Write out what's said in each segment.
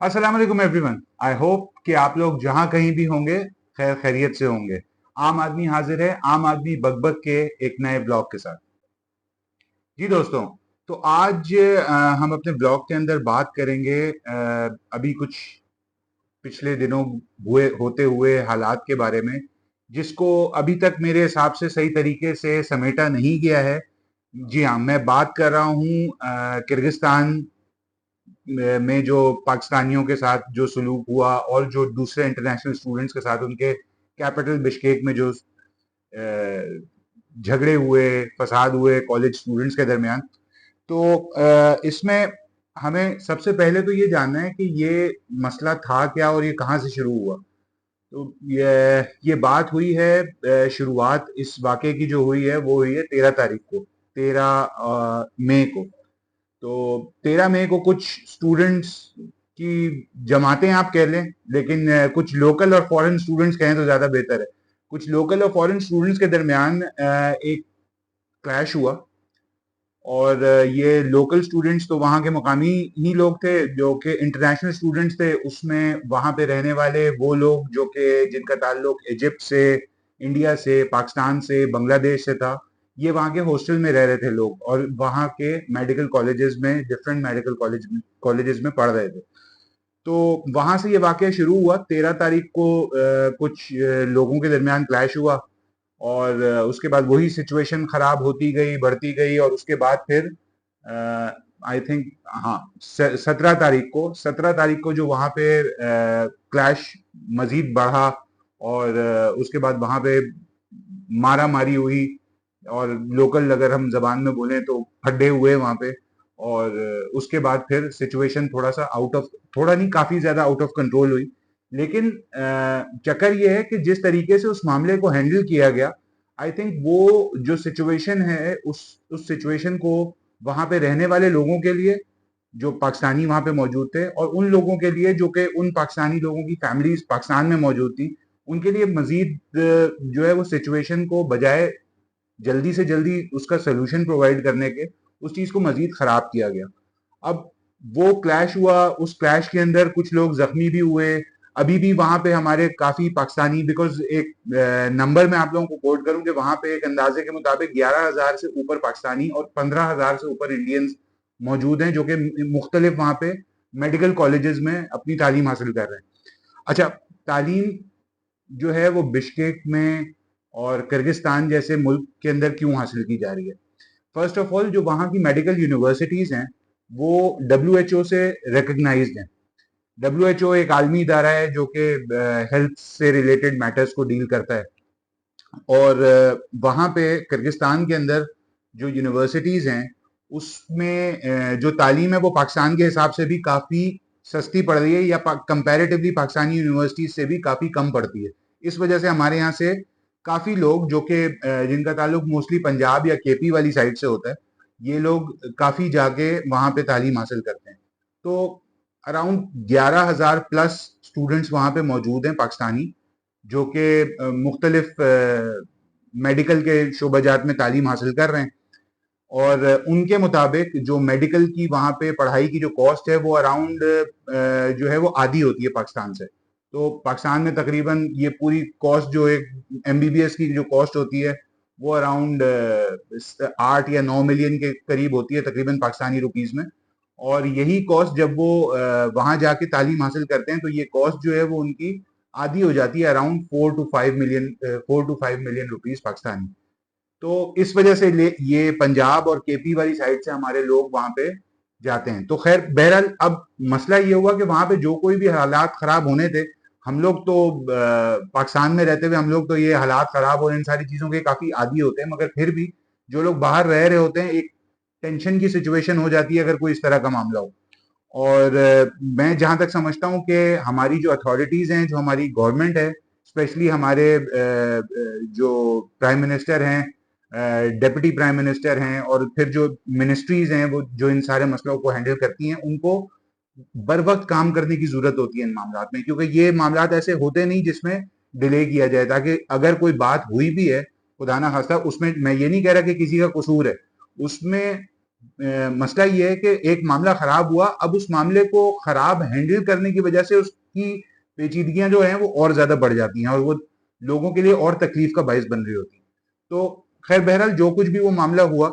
अस्सलाम वालेकुम everyone. I hope कि आप लोग जहां कहीं भी होंगे खैर खैरियत से होंगे। आम आदमी हाजिर है आम आदमी बकबक के एक नए ब्लॉग के साथ। जी दोस्तों, तो आज हम अपने ब्लॉग के अंदर बात करेंगे अभी कुछ पिछले दिनों हुए होते हुए हालात के बारे में, जिसको अभी तक मेरे हिसाब से सही तरीके से समेटा नहीं गया है। जी हाँ, मैं बात कर रहा हूँ किर्गिस्तान में जो पाकिस्तानियों के साथ जो सलूक हुआ और जो दूसरे इंटरनेशनल स्टूडेंट्स के साथ उनके कैपिटल बिश्केक में जो झगड़े हुए, फसाद हुए कॉलेज स्टूडेंट्स के दरमियान। तो इसमें हमें सबसे पहले तो ये जानना है कि ये मसला था क्या और ये कहाँ से शुरू हुआ। तो ये बात हुई है, शुरुआत इस वाक़े की जो हुई है वो हुई है 13 तारीख को, 13 मई को। तो 13 मई को कुछ स्टूडेंट्स की जमातें आप कह लें, लेकिन कुछ लोकल और फॉरेन स्टूडेंट्स कहें तो ज़्यादा बेहतर है। कुछ लोकल और फॉरेन स्टूडेंट्स के दरमियान एक क्लैश हुआ। और ये लोकल स्टूडेंट्स तो वहाँ के मुकामी ही लोग थे, जो कि इंटरनेशनल स्टूडेंट्स थे। उसमें वहाँ पे रहने वाले वो लोग जो कि जिनका ताल्लुक इजिप्ट से, इंडिया से, पाकिस्तान से, बांग्लादेश से था, ये वहाँ के हॉस्टल में रह रहे थे लोग और वहाँ के मेडिकल कॉलेजेस में, डिफरेंट मेडिकल कॉलेजेस में पढ़ रहे थे। तो वहां से ये वाकया शुरू हुआ। 13 तारीख को कुछ लोगों के दरमियान क्लैश हुआ और उसके बाद वही सिचुएशन खराब होती गई, बढ़ती गई और उसके बाद फिर आई थिंक, हाँ, 17 तारीख को जो वहां पे क्लैश मजीद बढ़ा और उसके बाद वहां पे मारा मारी हुई और लोकल अगर हम जबान में बोलें तो फड्डे हुए वहां पे। और उसके बाद फिर सिचुएशन थोड़ा सा आउट ऑफ, थोड़ा नहीं काफी ज्यादा आउट ऑफ कंट्रोल हुई। लेकिन चक्कर ये है कि जिस तरीके से उस मामले को हैंडल किया गया, आई थिंक वो जो सिचुएशन है उस सिचुएशन को वहां पे रहने वाले लोगों के लिए, जो पाकिस्तानी वहां पे मौजूद थे, और उन लोगों के लिए जो कि उन पाकिस्तानी लोगों की फैमिलीज पाकिस्तान में मौजूद थी, उनके लिए मजीद जो है वो सिचुएशन को बजाय जल्दी से जल्दी उसका सोल्यूशन प्रोवाइड करने के, उस चीज को मजीद खराब किया गया। अब वो क्लैश हुआ, उस क्लैश के अंदर कुछ लोग जख्मी भी हुए। अभी भी वहां पे हमारे काफी पाकिस्तानी, बिकॉज एक नंबर मैं आप लोगों को कोट करूं कि वहां पे एक अंदाजे के मुताबिक 11,000 से ऊपर पाकिस्तानी और 15,000 से ऊपर इंडियंस मौजूद हैं, जो कि मुख्तलिफ वहां पे मेडिकल कॉलेजेस में अपनी तालीम हासिल कर रहे हैं। अच्छा, तालीम जो है वो बिश्केक में और किर्गिस्तान जैसे मुल्क के अंदर क्यों हासिल की जा रही है? फर्स्ट ऑफ ऑल, जो वहाँ की मेडिकल यूनिवर्सिटीज हैं वो WHO से रिकग्नाइज्ड हैं। WHO एक आलमी इदारा है जो कि हेल्थ से रिलेटेड मैटर्स को डील करता है। और वहाँ पे किर्गिस्तान के अंदर जो यूनिवर्सिटीज हैं उसमें जो तालीम है वो पाकिस्तान के हिसाब से भी काफ़ी सस्ती पड़ रही है, या कंपैरेटिवली पाकिस्तानी यूनिवर्सिटीज से भी काफ़ी कम पड़ती है। इस वजह से हमारे यहाँ से काफ़ी लोग जो कि जिनका ताल्लुक मोस्टली पंजाब या KP वाली साइड से होता है, ये लोग काफ़ी जाके वहाँ पे तालीम हासिल करते हैं। तो अराउंड 11,000 प्लस स्टूडेंट्स वहाँ पे मौजूद हैं पाकिस्तानी, जो कि मुख्तलिफ मेडिकल के शोबाजात में तालीम हासिल कर रहे हैं। और उनके मुताबिक जो मेडिकल की वहाँ पे पढ़ाई की जो कॉस्ट है वो अराउंड जो है वो आधी होती है पाकिस्तान से। तो पाकिस्तान में तकरीबन ये पूरी कॉस्ट जो एक MBBS की जो कॉस्ट होती है वो अराउंड 8 या 9 मिलियन के करीब होती है तकरीबन पाकिस्तानी रुपीज में। और यही कॉस्ट जब वो वहां जाके तालीम हासिल करते हैं तो ये कॉस्ट जो है वो उनकी आधी हो जाती है, around 4 to 5 million rupees Pakistani. तो इस वजह से ये पंजाब और KP वाली साइड से हमारे लोग वहां पे जाते हैं। तो खैर बहरहाल अब मसला ये हुआ कि वहां पे जो कोई भी हालात खराब होने थे, हम लोग तो पाकिस्तान में रहते हुए हम लोग तो ये हालात खराब और इन सारी चीजों के काफी आदी होते हैं, मगर फिर भी जो लोग बाहर रह रहे होते हैं, एक टेंशन की सिचुएशन हो जाती है अगर कोई इस तरह का मामला हो। और मैं जहां तक समझता हूँ कि हमारी जो अथॉरिटीज हैं, जो हमारी गवर्नमेंट है, स्पेशली हमारे जो प्राइम मिनिस्टर हैं, डेप्यूटी प्राइम मिनिस्टर हैं, और फिर जो मिनिस्ट्रीज हैं वो जो इन सारे मसलों को हैंडल करती हैं, उनको बर वक्त काम करने की जरूरत होती है इन मामलात में, क्योंकि ये मामलात ऐसे होते नहीं जिसमें डिले किया जाए, ताकि अगर कोई बात हुई भी है, खुदा ना खास्ता, उसमें मैं ये नहीं कह रहा कि किसी का कसूर है, उसमें मसला ये है कि एक मामला खराब हुआ, अब उस मामले को खराब हैंडल करने की वजह से उसकी पेचीदगियां जो हैं वो और ज्यादा बढ़ जाती हैं और वो लोगों के लिए और तकलीफ का बायस बन रही होती है। तो खैर बहरहाल जो कुछ भी वो मामला हुआ,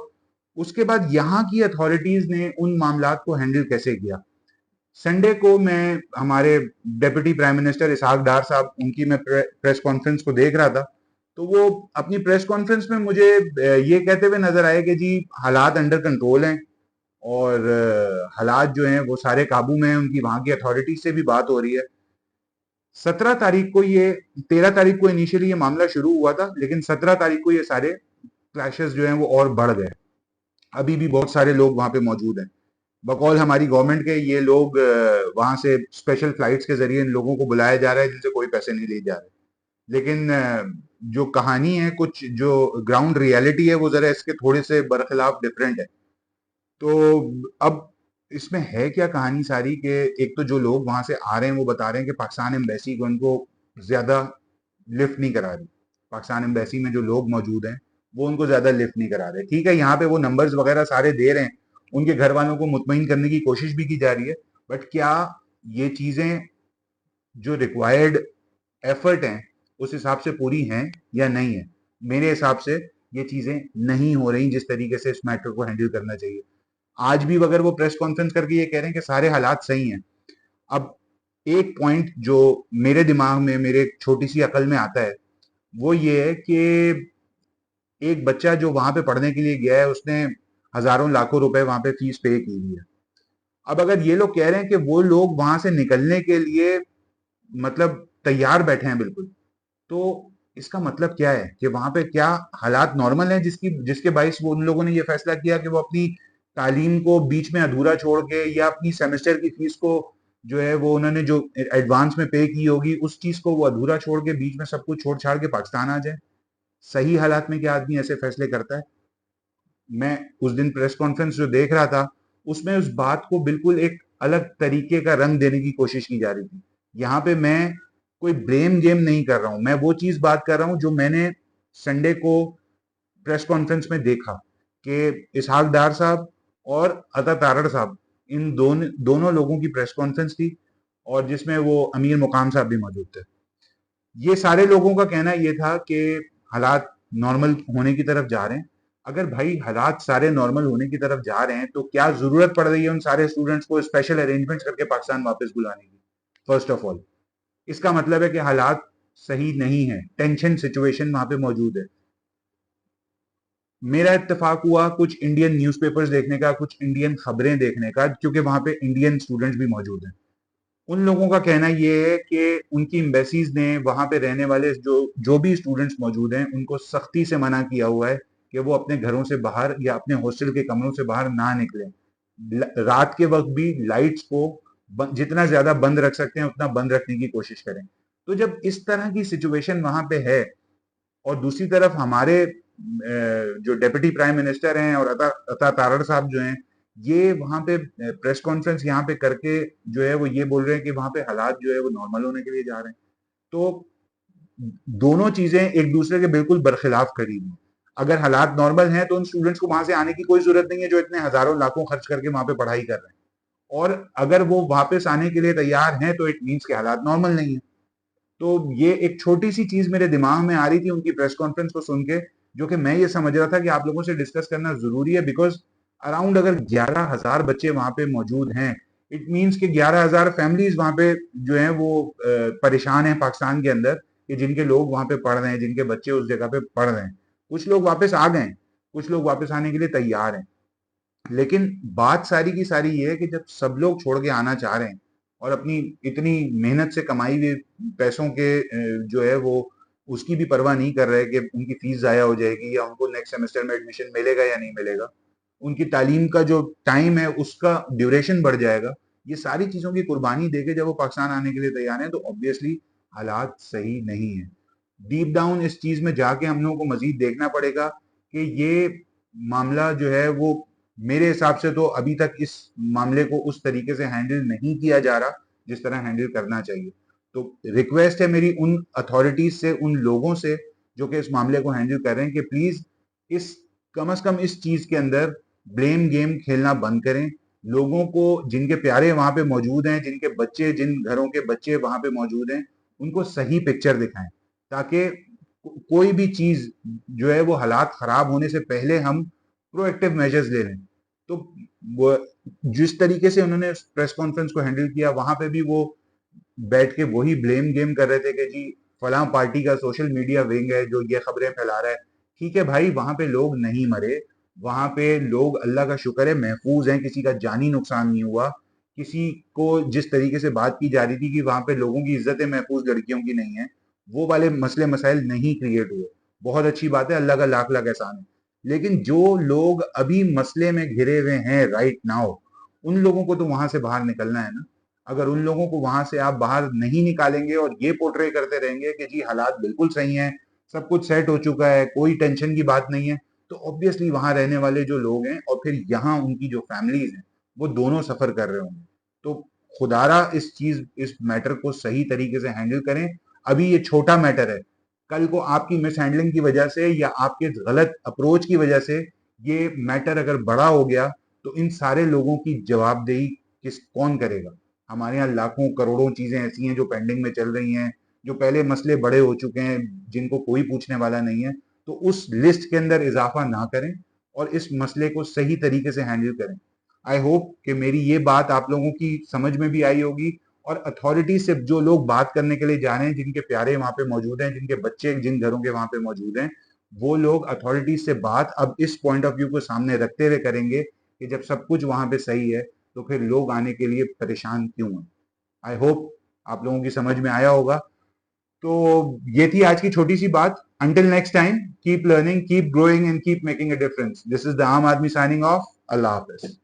उसके बाद यहाँ की अथॉरिटीज ने उन मामलात को हैंडल कैसे किया। संडे को मैं हमारे डेप्यूटी प्राइम मिनिस्टर इसहाक डार साहब उनकी मैं प्रेस कॉन्फ्रेंस को देख रहा था, तो वो अपनी प्रेस कॉन्फ्रेंस में मुझे ये कहते हुए नजर आए कि जी हालात अंडर कंट्रोल हैं और हालात जो हैं वो सारे काबू में हैं, उनकी वहां की अथॉरिटीज से भी बात हो रही है। 17 तारीख को ये 13 तारीख को इनिशियली ये मामला शुरू हुआ था, लेकिन 17 तारीख को ये सारे क्लैशेस जो हैं वो और बढ़ गए। अभी भी बहुत सारे लोग वहां पे मौजूद हैं। बकौल हमारी गवर्नमेंट के ये लोग वहां से स्पेशल फ्लाइट्स के जरिए इन लोगों को बुलाया जा रहा है जिनसे कोई पैसे नहीं लिए जा रहे। लेकिन जो कहानी है, कुछ जो ग्राउंड रियलिटी है, वो जरा इसके थोड़े से बरखिलाफ डिफरेंट है। तो अब इसमें है क्या कहानी सारी कि एक तो जो लोग वहां से आ रहे हैं वो बता रहे हैं कि पाकिस्तान एम्बेसी को उनको ज्यादा लिफ्ट नहीं करा रही। पाकिस्तान एम्बेसी में जो लोग मौजूद हैं वो उनको ज्यादा लिफ्ट नहीं करा रहे। ठीक है, यहाँ पे वो नंबर्स वगैरह सारे दे रहे हैं, उनके घर वालों को मुतमईन करने की कोशिश भी की जा रही है, बट क्या ये चीजें जो रिक्वायर्ड एफर्ट हैं उस हिसाब से पूरी हैं या नहीं है। मेरे हिसाब से ये चीजें नहीं हो रही जिस तरीके से इस मैटर को हैंडल करना चाहिए। आज भी अगर वो प्रेस कॉन्फ्रेंस करके ये कह रहे हैं कि सारे हालात सही हैं, अब एक पॉइंट जो मेरे दिमाग में, मेरे छोटी सी अकल में आता है, वो ये है कि एक बच्चा जो वहां पे पढ़ने के लिए गया है उसने हजारों लाखों रुपए वहां पे फीस पे की हुई है। अब अगर ये लोग कह रहे हैं कि वो लोग वहां से निकलने के लिए मतलब तैयार बैठे हैं बिल्कुल, तो इसका मतलब क्या है कि वहां पे क्या हालात नॉर्मल हैं जिसकी जिसके बाइस वो उन लोगों ने ये फैसला किया कि वो अपनी तालीम को बीच में अधूरा छोड़ के या अपनी सेमेस्टर की फीस को जो है वो उन्होंने जो एडवांस में पे की होगी उस चीज को वो अधूरा छोड़ के बीच में सब कुछ छोड़ छाड़ के पाकिस्तान आ जाए। सही हालात में क्या आदमी ऐसे फैसले करता है? मैं उस दिन प्रेस कॉन्फ्रेंस जो देख रहा था उसमें उस बात को बिल्कुल एक अलग तरीके का रंग देने की कोशिश की जा रही थी। यहाँ पे मैं कोई ब्लेम गेम नहीं कर रहा हूं, मैं वो चीज बात कर रहा हूं जो मैंने संडे को प्रेस कॉन्फ्रेंस में देखा कि इसहाक डार साहब और अता तारड़ साहब, इन दोनों लोगों की प्रेस कॉन्फ्रेंस थी और जिसमें वो अमीर मुकाम साहब भी मौजूद थे। ये सारे लोगों का कहना ये था कि हालात नॉर्मल होने की तरफ जा रहे हैं। अगर भाई हालात सारे नॉर्मल होने की तरफ जा रहे हैं तो क्या जरूरत पड़ रही है उन सारे स्टूडेंट्स को स्पेशल अरेंजमेंट्स करके पाकिस्तान वापस बुलाने की? फर्स्ट ऑफ ऑल, इसका मतलब है कि हालात सही नहीं है, टेंशन सिचुएशन वहां पे मौजूद है। मेरा इत्तेफाक हुआ कुछ इंडियन न्यूज़पेपर्स देखने का, कुछ इंडियन खबरें देखने का, क्योंकि वहां पे इंडियन स्टूडेंट्स भी मौजूद हैं। उन लोगों का कहना ये है कि उनकी एम्बेसीज ने वहां पे रहने वाले जो जो भी स्टूडेंट्स मौजूद हैं उनको सख्ती से मना किया हुआ है कि वो अपने घरों से बाहर या अपने हॉस्टल के कमरों से बाहर ना निकलें। रात के वक्त भी लाइट्स को जितना ज्यादा बंद रख सकते हैं उतना बंद रखने की कोशिश करें। तो जब इस तरह की सिचुएशन वहां पे है और दूसरी तरफ हमारे जो डेप्यूटी प्राइम मिनिस्टर हैं और अता तारड़ साहब जो हैं, ये वहां पे प्रेस कॉन्फ्रेंस यहाँ पे करके जो है वो ये बोल रहे हैं कि वहां पे हालात जो है वो नॉर्मल होने के लिए जा रहे हैं। तो दोनों चीजें एक दूसरे के बिल्कुल बरखिलाफ खड़ी हुई। अगर हालात नॉर्मल हैं तो उन स्टूडेंट्स को वहां से आने की कोई जरूरत नहीं है जो इतने हजारों लाखों खर्च करके वहां पे पढ़ाई कर रहे हैं, और अगर वो वापस आने के लिए तैयार हैं तो इट मीन्स के हालात नॉर्मल नहीं है। तो ये एक छोटी सी चीज मेरे दिमाग में आ रही थी उनकी प्रेस कॉन्फ्रेंस को सुन के, जो कि मैं ये समझ रहा था कि आप लोगों से डिस्कस करना जरूरी है, बिकॉज अराउंड अगर 11,000 बच्चे वहां पे मौजूद हैं, इट मीन्स कि 11,000 फैमिलीज वहां पे जो है वो परेशान है पाकिस्तान के अंदर, कि जिनके लोग वहां पे पढ़ रहे हैं, जिनके बच्चे उस जगह पे पढ़ रहे हैं। कुछ लोग वापस आ गए, कुछ लोग वापस आने के लिए तैयार हैं, लेकिन बात सारी की सारी ये है कि जब सब लोग छोड़ के आना चाह रहे हैं और अपनी इतनी मेहनत से कमाई हुई पैसों के जो है वो उसकी भी परवाह नहीं कर रहे कि उनकी फीस जाया हो जाएगी या उनको नेक्स्ट सेमेस्टर में एडमिशन मिलेगा या नहीं मिलेगा, उनकी तालीम का जो टाइम है उसका ड्यूरेशन बढ़ जाएगा, ये सारी चीजों की कुर्बानी देके जब वो पाकिस्तान आने के लिए तैयार है तो ऑब्वियसली हालात सही नहीं है। डीप डाउन इस चीज में जाके हम लोगों को मजीद देखना पड़ेगा कि ये मामला जो है वो, मेरे हिसाब से तो अभी तक इस मामले को उस तरीके से हैंडल नहीं किया जा रहा जिस तरह हैंडल करना चाहिए। तो रिक्वेस्ट है मेरी उन अथॉरिटीज से, उन लोगों से जो कि इस मामले को हैंडल कर रहे हैं, कि प्लीज इस कम से कम इस चीज के अंदर ब्लेम गेम खेलना बंद करें। लोगों को, जिनके प्यारे वहां पे मौजूद हैं, जिनके बच्चे, जिन घरों के बच्चे वहां पे मौजूद हैं, उनको सही पिक्चर दिखाएं, ताकि कोई भी चीज जो है वो हालात खराब होने से पहले हम प्रोएक्टिव मेजर्स ले लें। तो वो जिस तरीके से उन्होंने प्रेस कॉन्फ्रेंस को हैंडल किया, वहां पे भी वो बैठ के वही ब्लेम गेम कर रहे थे कि जी फलां पार्टी का सोशल मीडिया विंग है जो ये खबरें फैला रहा है। ठीक है भाई, वहां पे लोग नहीं मरे, वहां पे लोग, अल्लाह का शुक्र है, महफूज हैं, किसी का जानी नुकसान नहीं हुआ। किसी को जिस तरीके से बात की जा रही थी कि वहां पे लोगों की इज्जतें महफूज लड़कियों की नहीं है, वो वाले मसले मसाइल नहीं क्रिएट हुए। बहुत अच्छी बात है, अल्लाह का लाख लाख एहसान है। लेकिन जो लोग अभी मसले में घिरे हुए हैं राइट नाउ, उन लोगों को तो वहां से बाहर निकलना है ना। अगर उन लोगों को वहां से आप बाहर नहीं निकालेंगे और ये पोर्ट्रे करते रहेंगे कि जी हालात बिल्कुल सही हैं, सब कुछ सेट हो चुका है, कोई टेंशन की बात नहीं है, तो ऑब्वियसली वहां रहने वाले जो लोग हैं और फिर यहाँ उनकी जो फैमिलीज हैं, वो दोनों सफर कर रहे होंगे। तो खुदारा इस मैटर को सही तरीके से हैंडल करें। अभी ये छोटा मैटर है, कल को आपकी मिस हैंडलिंग की वजह से या आपके गलत अप्रोच की वजह से ये मैटर अगर बड़ा हो गया, तो इन सारे लोगों की जवाबदेही कौन करेगा? हमारे यहाँ लाखों करोड़ों चीजें ऐसी हैं जो पेंडिंग में चल रही हैं, जो पहले मसले बड़े हो चुके हैं, जिनको कोई पूछने वाला नहीं है। तो उस लिस्ट के अंदर इजाफा ना करें और इस मसले को सही तरीके से हैंडल करें। आई होप कि मेरी ये बात आप लोगों की समझ में भी आई होगी। और अथॉरिटी से जो लोग बात करने के लिए जा रहे हैं, जिनके प्यारे वहां पे मौजूद हैं, जिनके बच्चे जिन घरों के वहां पे मौजूद हैं, वो लोग अथॉरिटी से बात अब इस पॉइंट ऑफ व्यू को सामने रखते हुए करेंगे कि जब सब कुछ वहां पे सही है, तो फिर लोग आने के लिए परेशान क्यों हैं। आई होप आप लोगों की समझ में आया होगा। तो ये थी आज की छोटी सी बात। Until next time, keep learning, keep growing and keep making a difference. This is the आम आदमी साइनिंग ऑफ। अल्लाह हाफिज।